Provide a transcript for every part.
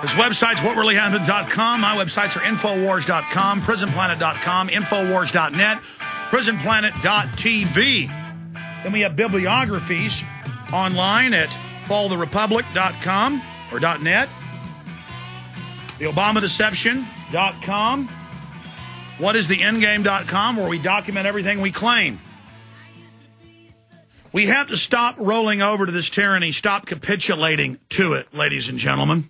His website's whatreallyhappened.com. My websites are infowars.com, prisonplanet.com, infowars.net, prisonplanet.tv. Then we have bibliographies online at falltherepublic.com or .net, theobamadeception.com, whatistheendgame.com, where we document everything we claim. We have to stop rolling over to this tyranny, stop capitulating to it, ladies and gentlemen.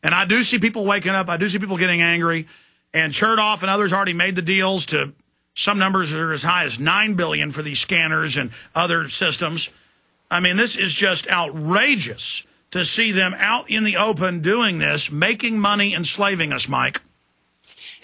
And I do see people waking up. I do see people getting angry. And Chertoff and others already made the deals to some numbers that are as high as $9 billion for these scanners and other systems. I mean, this is just outrageous to see them out in the open doing this, making money, enslaving us, Mike.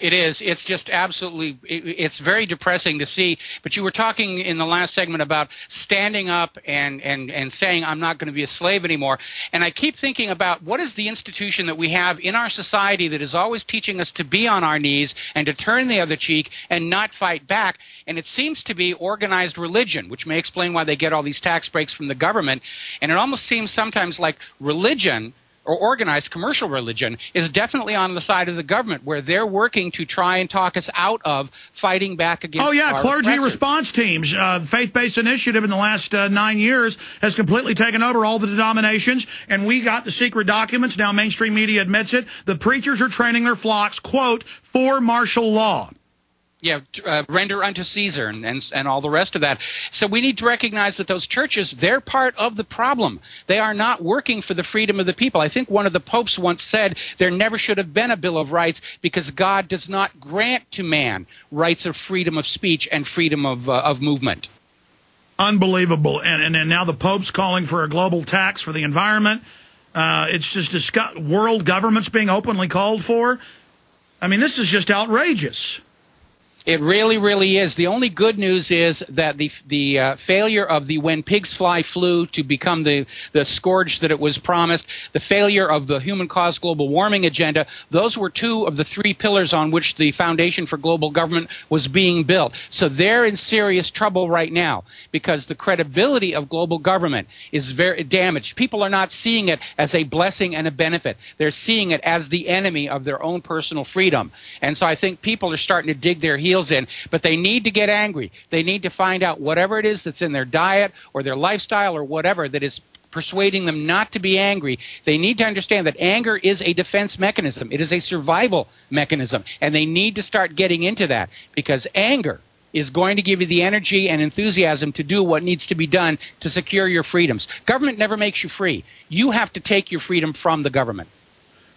It is. It's just absolutely, it's very depressing to see. But you were talking in the last segment about standing up and saying, I'm not going to be a slave anymore. And I keep thinking about what is the institution that we have in our society that is always teaching us to be on our knees and to turn the other cheek and not fight back. And it seems to be organized religion, which may explain why they get all these tax breaks from the government. And it almost seems sometimes like religion, or organized commercial religion, is definitely on the side of the government, where they're working to try and talk us out of fighting back against our clergy oppressors. Response teams. Faith-based initiative in the last 9 years has completely taken over all the denominations, and we got the secret documents. Now mainstream media admits it. The preachers are training their flocks, quote, for martial law. Yeah, render unto Caesar and all the rest of that. So we need to recognize that those churches, they're part of the problem. They are not working for the freedom of the people. I think one of the popes once said there never should have been a Bill of Rights because God does not grant to man rights of freedom of speech and freedom of movement. Unbelievable. And now the Pope's calling for a global tax for the environment. It's just world governments being openly called for. I mean, this is just outrageous. It really, really is. The only good news is that the failure of the when pigs fly flu to become the scourge that it was promised, the failure of the human-caused global warming agenda, those were two of the three pillars on which the foundation for global government was being built. So they're in serious trouble right now because the credibility of global government is very damaged. People are not seeing it as a blessing and a benefit. They're seeing it as the enemy of their own personal freedom. And so I think people are starting to dig their heels in, but they need to get angry. They need to find out whatever it is that's in their diet or their lifestyle or whatever that is persuading them not to be angry. They need to understand that anger is a defense mechanism. It is a survival mechanism, and they need to start getting into that because anger is going to give you the energy and enthusiasm to do what needs to be done to secure your freedoms. Government never makes you free. You have to take your freedom from the government.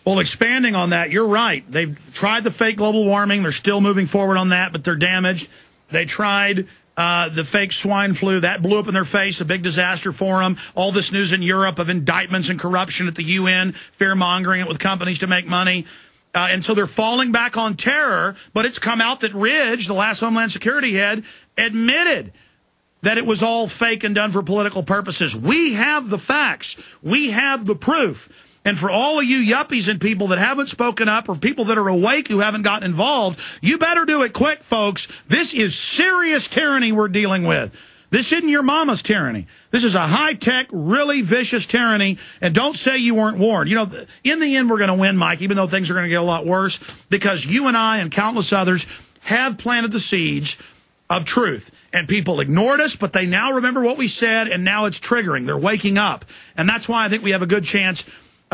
Well, expanding on that, you're right. They've tried the fake global warming. They're still moving forward on that, but they're damaged. They tried the fake swine flu. That blew up in their face, a big disaster for them. All this news in Europe of indictments and corruption at the UN, fear-mongering it with companies to make money. And so they're falling back on terror, but it's come out that Ridge, the last Homeland Security head, admitted that it was all fake and done for political purposes. We have the facts. We have the proof. And for all of you yuppies and people that haven't spoken up or people that are awake who haven't gotten involved, you better do it quick, folks. This is serious tyranny we're dealing with. This isn't your mama's tyranny. This is a high-tech, really vicious tyranny. And don't say you weren't warned. You know, in the end, we're going to win, Mike, even though things are going to get a lot worse, because you and I and countless others have planted the seeds of truth. And people ignored us, but they now remember what we said, and now it's triggering. They're waking up. And that's why I think we have a good chance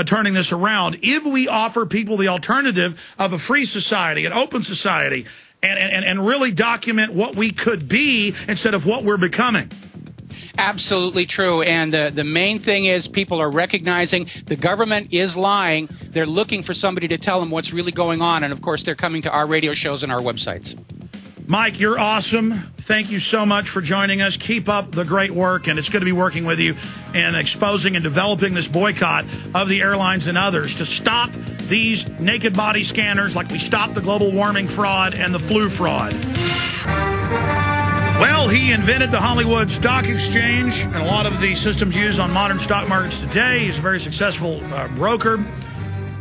turning this around if we offer people the alternative of a free society, an open society, and really document what we could be instead of what we're becoming. Absolutely true. And the main thing is people are recognizing the government is lying. They're looking for somebody to tell them what's really going on. And, of course, they're coming to our radio shows and our websites. Mike, you're awesome. Thank you so much for joining us. Keep up the great work, and it's good to be working with you and exposing and developing this boycott of the airlines and others to stop these naked body scanners like we stopped the global warming fraud and the flu fraud. Well, he invented the Hollywood Stock Exchange and a lot of the systems used on modern stock markets today. He's a very successful broker,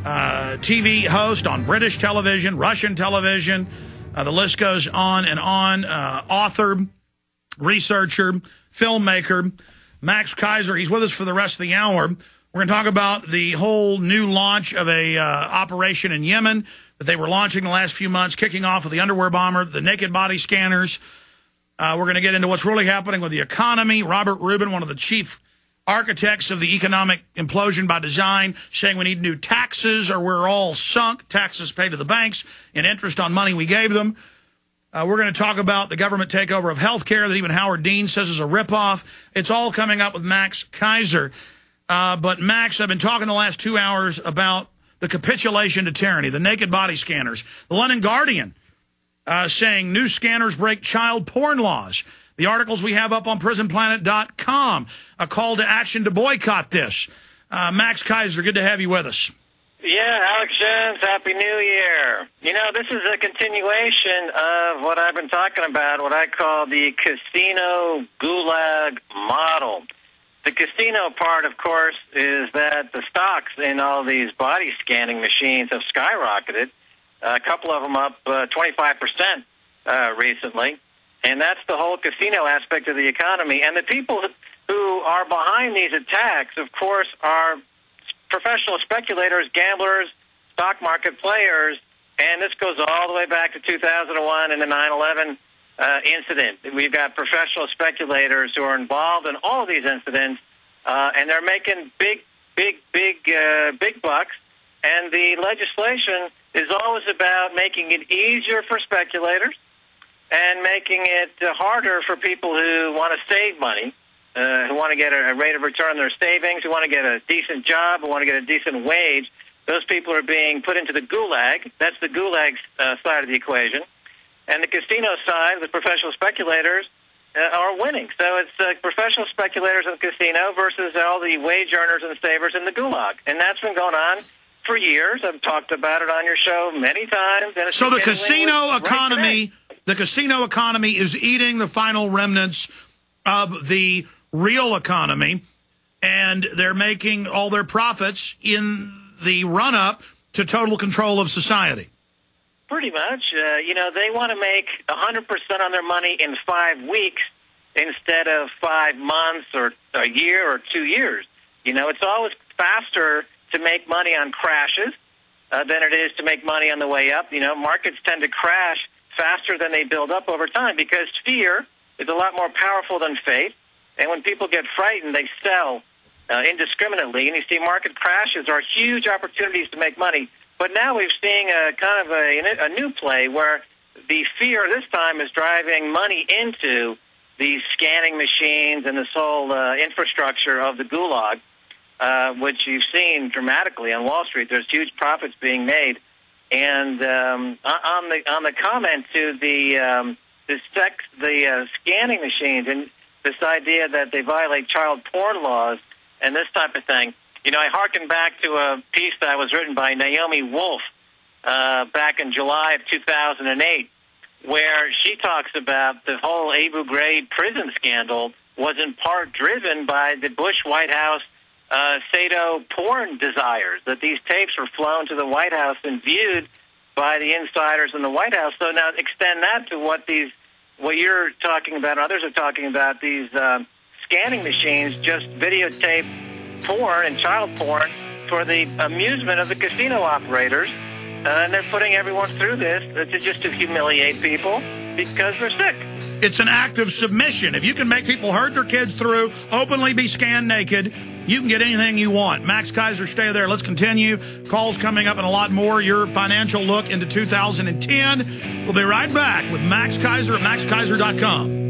TV host on British television, Russian television. The list goes on and on. Author, researcher, filmmaker, Max Keiser. He's with us for the rest of the hour. We're going to talk about the whole new launch of a operation in Yemen that they were launching the last few months, kicking off with the underwear bomber, the naked body scanners. We're going to get into what's really happening with the economy. Robert Rubin, one of the chief architects of the economic implosion by design, saying we need new taxes or we're all sunk, taxes paid to the banks and interest on money we gave them. We're going to talk about the government takeover of healthcare that even Howard Dean says is a ripoff. It's all coming up with Max Keiser. But Max, I've been talking the last 2 hours about the capitulation to tyranny, the naked body scanners. The London Guardian saying new scanners break child porn laws. The articles we have up on prisonplanet.com, a call to action to boycott this. Max Keiser, good to have you with us. Yeah, Alex Jones, Happy New Year. You know, this is a continuation of what I've been talking about, what I call the casino gulag model. The casino part, of course, is that the stocks in all these body scanning machines have skyrocketed, a couple of them up 25% recently, and that's the whole casino aspect of the economy. And the people who are behind these attacks, of course, are professional speculators, gamblers, stock market players, and this goes all the way back to 2001 and the 9/11 incident. We've got professional speculators who are involved in all of these incidents, and they're making big bucks. And the legislation is always about making it easier for speculators and making it harder for people who want to save money, who want to get a rate of return on their savings, who want to get a decent job, who want to get a decent wage. Those people are being put into the gulag. That's the gulag side of the equation. And the casino side, the professional speculators, are winning. So it's professional speculators in the casino versus all the wage earners and savers in the gulag. And that's been going on for years. I've talked about it on your show many times. And it's so the casino economy, the casino economy is eating the final remnants of the real economy, and they're making all their profits in the run-up to total control of society. Pretty much. You know, they want to make 100% on their money in 5 weeks instead of 5 months or a year or 2 years. You know, it's always faster to make money on crashes than it is to make money on the way up. You know, markets tend to crash faster than they build up over time because fear is a lot more powerful than faith. And when people get frightened, they sell indiscriminately. And you see market crashes are huge opportunities to make money. But now we're seeing a kind of a new play where the fear this time is driving money into these scanning machines and this whole infrastructure of the gulag, which you've seen dramatically on Wall Street. There's huge profits being made. And on the comment to the scanning machines and this idea that they violate child porn laws and this type of thing, you know, I harken back to a piece that was written by Naomi Wolf back in July of 2008, where she talks about the whole Abu Ghraib prison scandal was in part driven by the Bush White House Sado porn desires, that these tapes were flown to the White House and viewed by the insiders in the White House. So now extend that to what you're talking about, and others are talking about, these scanning machines just videotape porn and child porn for the amusement of the casino operators, and they're putting everyone through this just to humiliate people because they're sick. It's an act of submission. If you can make people hurt their kids through, openly be scanned naked, you can get anything you want. Max Keiser, stay there. Let's continue. Calls coming up and a lot more. Your financial look into 2010. We'll be right back with Max Keiser at maxkeiser.com.